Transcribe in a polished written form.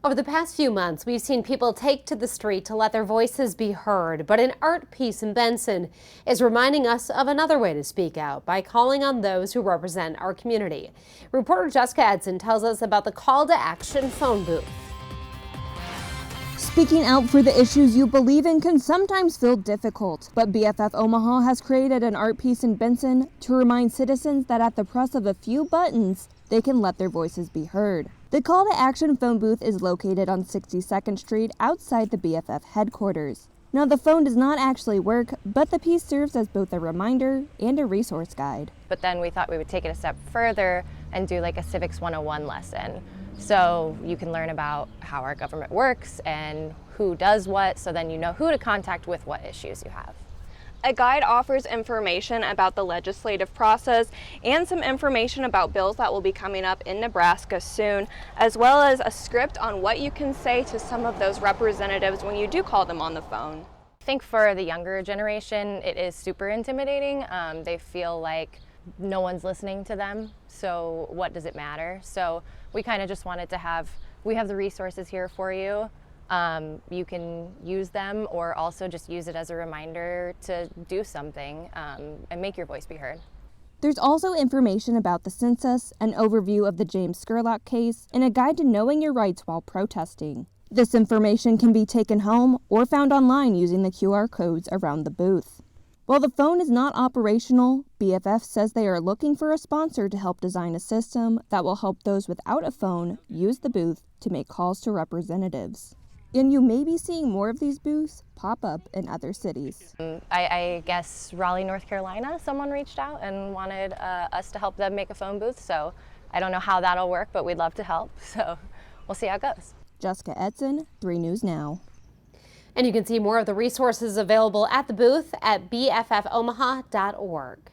Over the past few months, we've seen people take to the street to let their voices be heard, but an art piece in Benson is reminding us of another way to speak out by calling on those who represent our community. Reporter Jessica Edson tells us about the call to action phone booth. Speaking out for the issues you believe in can sometimes feel difficult, but BFF Omaha has created an art piece in Benson to remind citizens that at the press of a few buttons, they can let their voices be heard. The call to action phone booth is located on 62nd Street outside the BFF headquarters. Now, the phone does not actually work, but the piece serves as both a reminder and a resource guide. But then we thought we would take it a step further and do like a Civics 101 lesson. So you can learn about how our government works and who does what, so then you know who to contact with what issues you have. A guide offers information about the legislative process and some information about bills that will be coming up in Nebraska soon, as well as a script on what you can say to some of those representatives when you do call them on the phone. I think for the younger generation, it is super intimidating. They feel like no one's listening to them, so what does it matter? So we kind of just wanted to we have the resources here for you. You can use them or also just use it as a reminder to do something and make your voice be heard. There's also information about the census, an overview of the James Scurlock case, and a guide to knowing your rights while protesting. This information can be taken home or found online using the QR codes around the booth. While the phone is not operational, BFF says they are looking for a sponsor to help design a system that will help those without a phone use the booth to make calls to representatives. And you may be seeing more of these booths pop up in other cities. I guess Raleigh, North Carolina, someone reached out and wanted us to help them make a phone booth. So I don't know how that'll work, but we'd love to help. So we'll see how it goes. Jessica Edson, 3 News Now. And you can see more of the resources available at the booth at bffomaha.org.